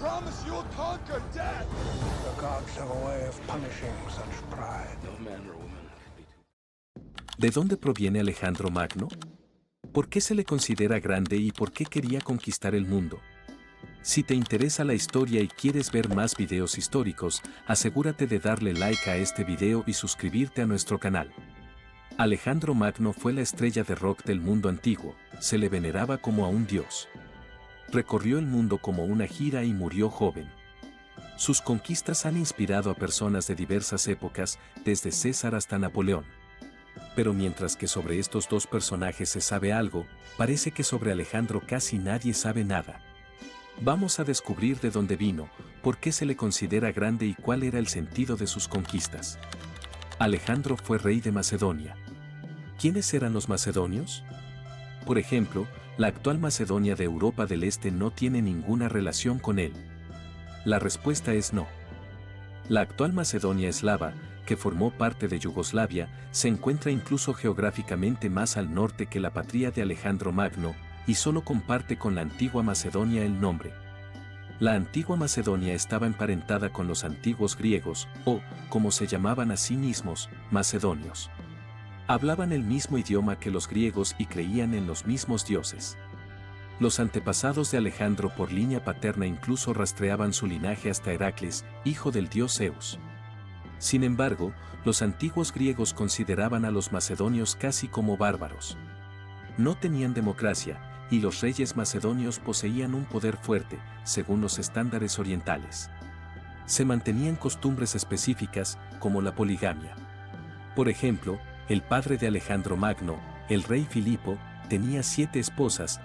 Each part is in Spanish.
promise you'll conquer death! The gods have a way of punishing such pride. No man or woman can be too... ¿De dónde proviene Alejandro Magno? ¿Por qué se le considera grande y por qué quería conquistar el mundo? Si te interesa la historia y quieres ver más videos históricos, asegúrate de darle like a este video y suscribirte a nuestro canal. Alejandro Magno fue la estrella de rock del mundo antiguo, se le veneraba como a un dios. Recorrió el mundo como una gira y murió joven. Sus conquistas han inspirado a personas de diversas épocas, desde César hasta Napoleón. Pero mientras que sobre estos dos personajes se sabe algo, parece que sobre Alejandro casi nadie sabe nada. Vamos a descubrir de dónde vino, por qué se le considera grande y cuál era el sentido de sus conquistas. Alejandro fue rey de Macedonia. ¿Quiénes eran los macedonios? Por ejemplo, la actual Macedonia de Europa del Este no tiene ninguna relación con él. La respuesta es no. La actual Macedonia eslava, que formó parte de Yugoslavia, se encuentra incluso geográficamente más al norte que la patria de Alejandro Magno, y solo comparte con la antigua Macedonia el nombre. La antigua Macedonia estaba emparentada con los antiguos griegos, o, como se llamaban a sí mismos, macedonios. Hablaban el mismo idioma que los griegos y creían en los mismos dioses. Los antepasados de Alejandro por línea paterna incluso rastreaban su linaje hasta Heracles, hijo del dios Zeus. Sin embargo, los antiguos griegos consideraban a los macedonios casi como bárbaros. No tenían democracia, y los reyes macedonios poseían un poder fuerte, según los estándares orientales. Se mantenían costumbres específicas, como la poligamia. Por ejemplo, el padre de Alejandro Magno, el rey Filipo, tenía 7 esposas.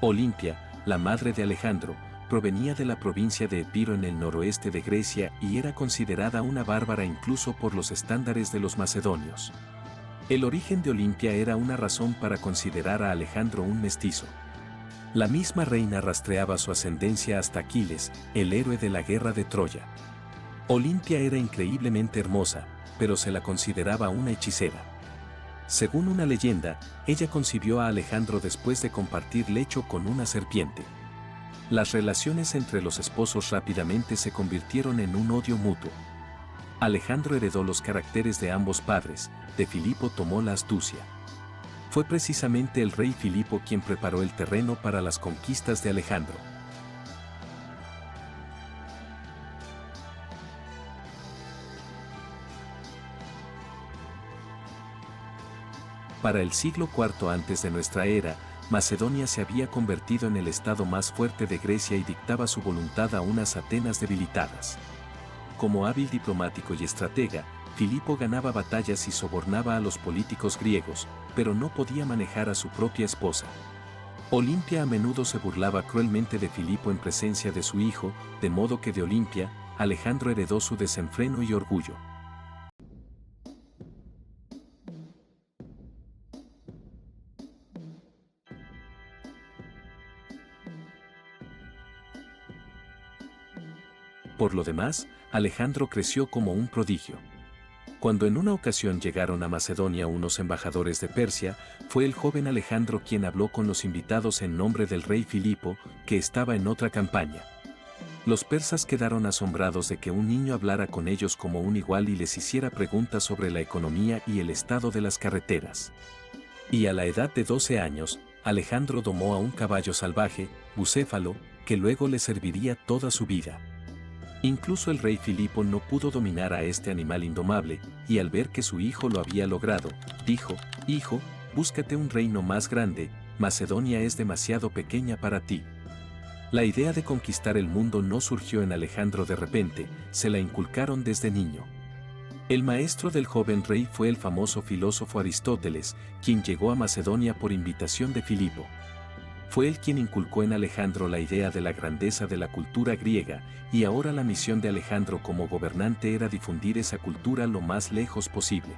Olimpia, la madre de Alejandro, provenía de la provincia de Epiro en el noroeste de Grecia y era considerada una bárbara incluso por los estándares de los macedonios. El origen de Olimpia era una razón para considerar a Alejandro un mestizo. La misma reina rastreaba su ascendencia hasta Aquiles, el héroe de la guerra de Troya. Olimpia era increíblemente hermosa, pero se la consideraba una hechicera. Según una leyenda, ella concibió a Alejandro después de compartir lecho con una serpiente. Las relaciones entre los esposos rápidamente se convirtieron en un odio mutuo. Alejandro heredó los caracteres de ambos padres, de Filipo tomó la astucia. Fue precisamente el rey Filipo quien preparó el terreno para las conquistas de Alejandro. Para el siglo IV antes de nuestra era, Macedonia se había convertido en el estado más fuerte de Grecia y dictaba su voluntad a unas Atenas debilitadas. Como hábil diplomático y estratega, Filipo ganaba batallas y sobornaba a los políticos griegos, pero no podía manejar a su propia esposa. Olimpia a menudo se burlaba cruelmente de Filipo en presencia de su hijo, de modo que de Olimpia, Alejandro heredó su desenfreno y orgullo. Por lo demás, Alejandro creció como un prodigio. Cuando en una ocasión llegaron a Macedonia unos embajadores de Persia, fue el joven Alejandro quien habló con los invitados en nombre del rey Filipo, que estaba en otra campaña. Los persas quedaron asombrados de que un niño hablara con ellos como un igual y les hiciera preguntas sobre la economía y el estado de las carreteras. Y a la edad de 12 años, Alejandro domó a un caballo salvaje, Bucéfalo, que luego le serviría toda su vida. Incluso el rey Filipo no pudo dominar a este animal indomable, y al ver que su hijo lo había logrado, dijo: «Hijo, búscate un reino más grande, Macedonia es demasiado pequeña para ti». La idea de conquistar el mundo no surgió en Alejandro de repente, se la inculcaron desde niño. El maestro del joven rey fue el famoso filósofo Aristóteles, quien llegó a Macedonia por invitación de Filipo. Fue él quien inculcó en Alejandro la idea de la grandeza de la cultura griega, y ahora la misión de Alejandro como gobernante era difundir esa cultura lo más lejos posible.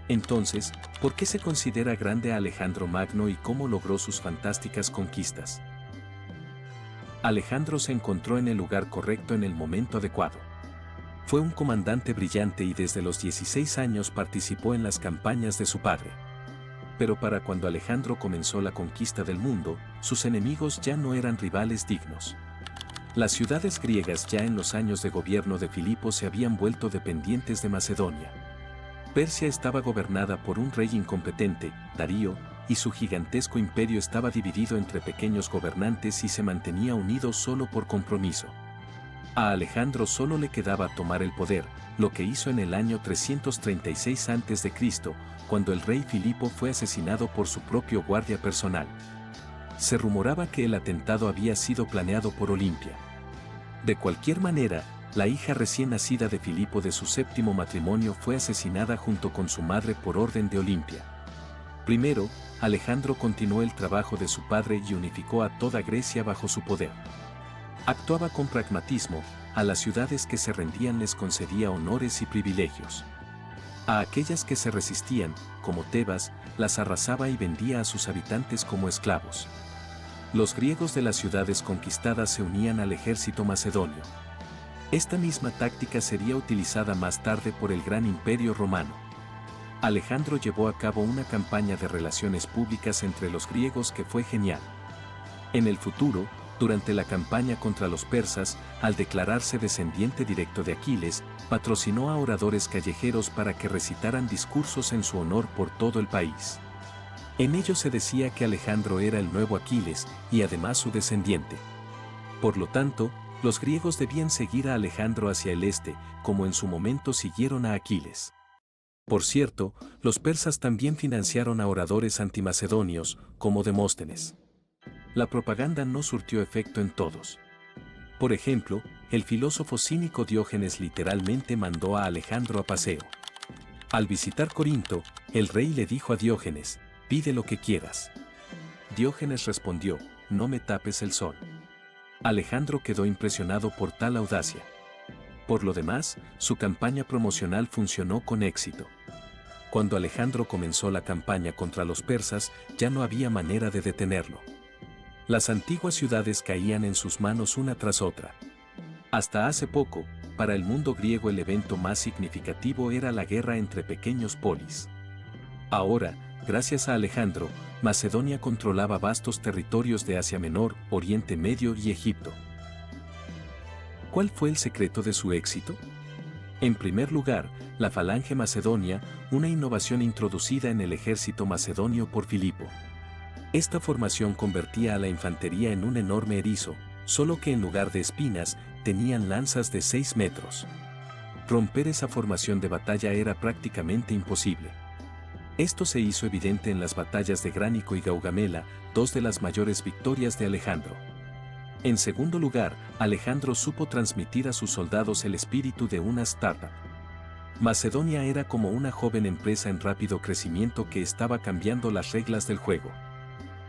Entonces, ¿por qué se considera grande a Alejandro Magno y cómo logró sus fantásticas conquistas? Alejandro se encontró en el lugar correcto en el momento adecuado. Fue un comandante brillante y desde los 16 años participó en las campañas de su padre. Pero para cuando Alejandro comenzó la conquista del mundo, sus enemigos ya no eran rivales dignos. Las ciudades griegas ya en los años de gobierno de Filipo se habían vuelto dependientes de Macedonia. Persia estaba gobernada por un rey incompetente, Darío, y su gigantesco imperio estaba dividido entre pequeños gobernantes y se mantenía unido solo por compromiso. A Alejandro solo le quedaba tomar el poder, lo que hizo en el año 336 a.C., cuando el rey Filipo fue asesinado por su propio guardia personal. Se rumoraba que el atentado había sido planeado por Olimpia. De cualquier manera, la hija recién nacida de Filipo de su séptimo matrimonio fue asesinada junto con su madre por orden de Olimpia. Primero, Alejandro continuó el trabajo de su padre y unificó a toda Grecia bajo su poder. Actuaba con pragmatismo, a las ciudades que se rendían les concedía honores y privilegios. A aquellas que se resistían, como Tebas, las arrasaba y vendía a sus habitantes como esclavos. Los griegos de las ciudades conquistadas se unían al ejército macedonio. Esta misma táctica sería utilizada más tarde por el gran imperio romano. Alejandro llevó a cabo una campaña de relaciones públicas entre los griegos que fue genial. En el futuro, durante la campaña contra los persas, al declararse descendiente directo de Aquiles, patrocinó a oradores callejeros para que recitaran discursos en su honor por todo el país. En ellos se decía que Alejandro era el nuevo Aquiles y además su descendiente. Por lo tanto, los griegos debían seguir a Alejandro hacia el este, como en su momento siguieron a Aquiles. Por cierto, los persas también financiaron a oradores antimacedonios, como Demóstenes. La propaganda no surtió efecto en todos. Por ejemplo, el filósofo cínico Diógenes literalmente mandó a Alejandro a paseo. Al visitar Corinto, el rey le dijo a Diógenes: «Pide lo que quieras». Diógenes respondió: «No me tapes el sol». Alejandro quedó impresionado por tal audacia. Por lo demás, su campaña promocional funcionó con éxito. Cuando Alejandro comenzó la campaña contra los persas, ya no había manera de detenerlo. Las antiguas ciudades caían en sus manos una tras otra. Hasta hace poco, para el mundo griego el evento más significativo era la guerra entre pequeños polis. Ahora, gracias a Alejandro, Macedonia controlaba vastos territorios de Asia Menor, Oriente Medio y Egipto. ¿Cuál fue el secreto de su éxito? En primer lugar, la falange macedonia, una innovación introducida en el ejército macedonio por Filipo. Esta formación convertía a la infantería en un enorme erizo, solo que en lugar de espinas, tenían lanzas de 6 metros. Romper esa formación de batalla era prácticamente imposible. Esto se hizo evidente en las batallas de Gránico y Gaugamela, dos de las mayores victorias de Alejandro. En segundo lugar, Alejandro supo transmitir a sus soldados el espíritu de una startup. Macedonia era como una joven empresa en rápido crecimiento que estaba cambiando las reglas del juego.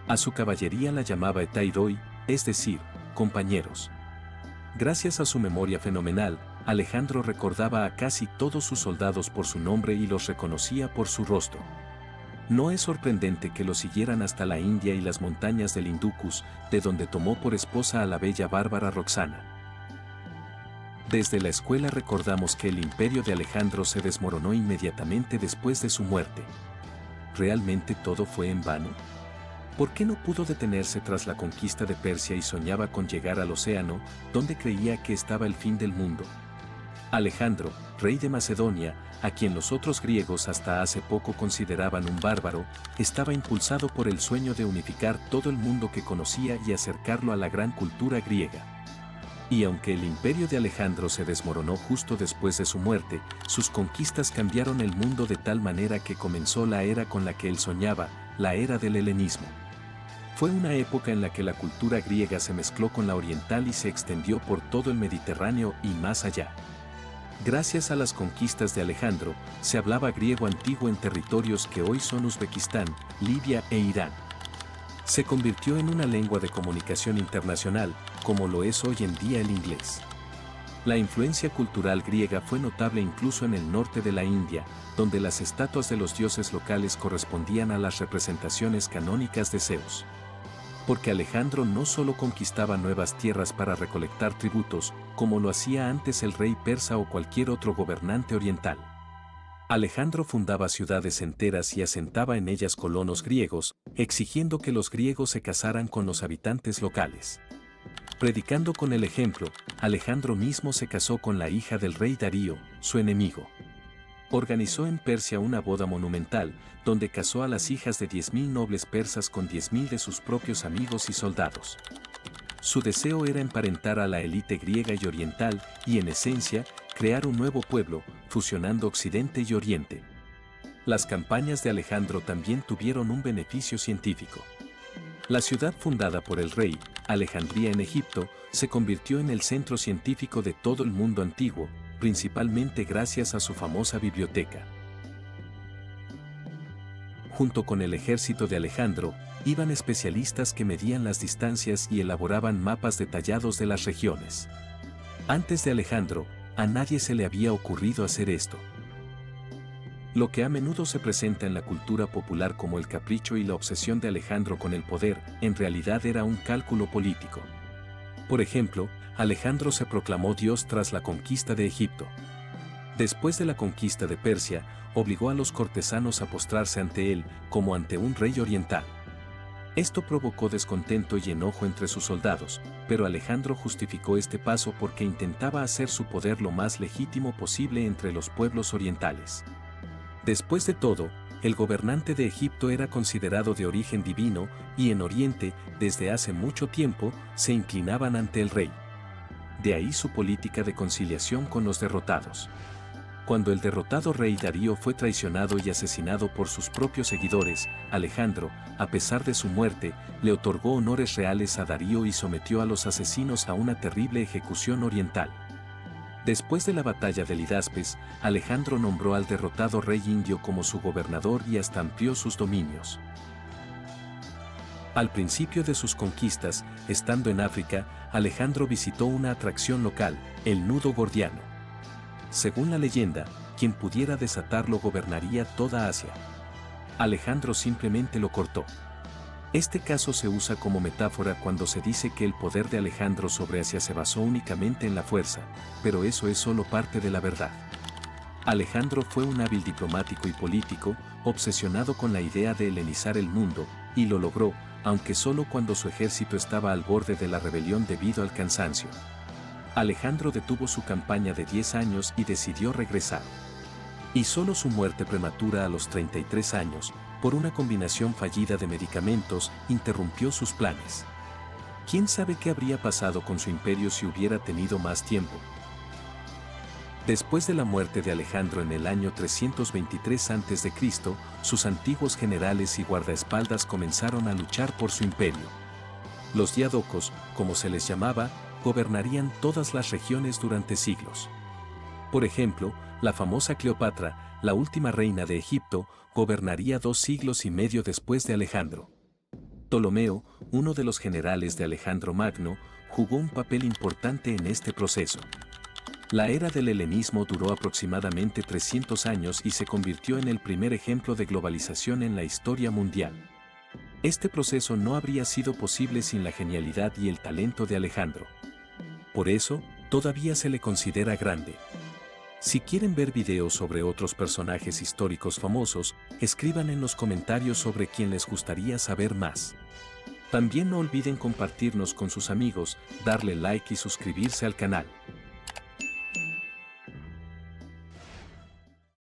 A su caballería la llamaba etairoi, es decir, compañeros. Gracias a su memoria fenomenal, Alejandro recordaba a casi todos sus soldados por su nombre y los reconocía por su rostro. No es sorprendente que lo siguieran hasta la India y las montañas del Hindukush, de donde tomó por esposa a la bella bárbara Roxana. Desde la escuela recordamos que el imperio de Alejandro se desmoronó inmediatamente después de su muerte. ¿Realmente todo fue en vano? ¿Por qué no pudo detenerse tras la conquista de Persia y soñaba con llegar al océano, donde creía que estaba el fin del mundo? Alejandro, rey de Macedonia, a quien los otros griegos hasta hace poco consideraban un bárbaro, estaba impulsado por el sueño de unificar todo el mundo que conocía y acercarlo a la gran cultura griega. Y aunque el imperio de Alejandro se desmoronó justo después de su muerte, sus conquistas cambiaron el mundo de tal manera que comenzó la era con la que él soñaba, la era del helenismo. Fue una época en la que la cultura griega se mezcló con la oriental y se extendió por todo el Mediterráneo y más allá. Gracias a las conquistas de Alejandro, se hablaba griego antiguo en territorios que hoy son Uzbekistán, Libia e Irán. Se convirtió en una lengua de comunicación internacional, como lo es hoy en día el inglés. La influencia cultural griega fue notable incluso en el norte de la India, donde las estatuas de los dioses locales correspondían a las representaciones canónicas de Zeus. Porque Alejandro no solo conquistaba nuevas tierras para recolectar tributos, como lo hacía antes el rey persa o cualquier otro gobernante oriental. Alejandro fundaba ciudades enteras y asentaba en ellas colonos griegos, exigiendo que los griegos se casaran con los habitantes locales. Predicando con el ejemplo, Alejandro mismo se casó con la hija del rey Darío, su enemigo. Organizó en Persia una boda monumental, donde casó a las hijas de 10.000 nobles persas con 10.000 de sus propios amigos y soldados. Su deseo era emparentar a la élite griega y oriental y, en esencia, crear un nuevo pueblo, fusionando Occidente y Oriente. Las campañas de Alejandro también tuvieron un beneficio científico. La ciudad fundada por el rey, Alejandría en Egipto, se convirtió en el centro científico de todo el mundo antiguo, principalmente gracias a su famosa biblioteca. Junto con el ejército de Alejandro, iban especialistas que medían las distancias y elaboraban mapas detallados de las regiones. Antes de Alejandro, a nadie se le había ocurrido hacer esto. Lo que a menudo se presenta en la cultura popular como el capricho y la obsesión de Alejandro con el poder, en realidad era un cálculo político. Por ejemplo, Alejandro se proclamó Dios tras la conquista de Egipto. Después de la conquista de Persia, obligó a los cortesanos a postrarse ante él, como ante un rey oriental. Esto provocó descontento y enojo entre sus soldados, pero Alejandro justificó este paso porque intentaba hacer su poder lo más legítimo posible entre los pueblos orientales. Después de todo, el gobernante de Egipto era considerado de origen divino y en Oriente, desde hace mucho tiempo, se inclinaban ante el rey. De ahí su política de conciliación con los derrotados. Cuando el derrotado rey Darío fue traicionado y asesinado por sus propios seguidores, Alejandro, a pesar de su muerte, le otorgó honores reales a Darío y sometió a los asesinos a una terrible ejecución oriental. Después de la batalla de Lidaspes, Alejandro nombró al derrotado rey indio como su gobernador y hasta amplió sus dominios. Al principio de sus conquistas, estando en África, Alejandro visitó una atracción local, el nudo gordiano. Según la leyenda, quien pudiera desatarlo gobernaría toda Asia. Alejandro simplemente lo cortó. Este caso se usa como metáfora cuando se dice que el poder de Alejandro sobre Asia se basó únicamente en la fuerza, pero eso es solo parte de la verdad. Alejandro fue un hábil diplomático y político, obsesionado con la idea de helenizar el mundo, y lo logró, aunque solo cuando su ejército estaba al borde de la rebelión debido al cansancio. Alejandro detuvo su campaña de 10 años y decidió regresar. Y solo su muerte prematura a los 33 años, por una combinación fallida de medicamentos, interrumpió sus planes. ¿Quién sabe qué habría pasado con su imperio si hubiera tenido más tiempo? Después de la muerte de Alejandro en el año 323 a.C., sus antiguos generales y guardaespaldas comenzaron a luchar por su imperio. Los diádocos, como se les llamaba, gobernarían todas las regiones durante siglos. Por ejemplo, la famosa Cleopatra, la última reina de Egipto, gobernaría 2 siglos y medio después de Alejandro. Ptolomeo, uno de los generales de Alejandro Magno, jugó un papel importante en este proceso. La era del helenismo duró aproximadamente 300 años y se convirtió en el primer ejemplo de globalización en la historia mundial. Este proceso no habría sido posible sin la genialidad y el talento de Alejandro. Por eso, todavía se le considera grande. Si quieren ver videos sobre otros personajes históricos famosos, escriban en los comentarios sobre quién les gustaría saber más. También no olviden compartirnos con sus amigos, darle like y suscribirse al canal.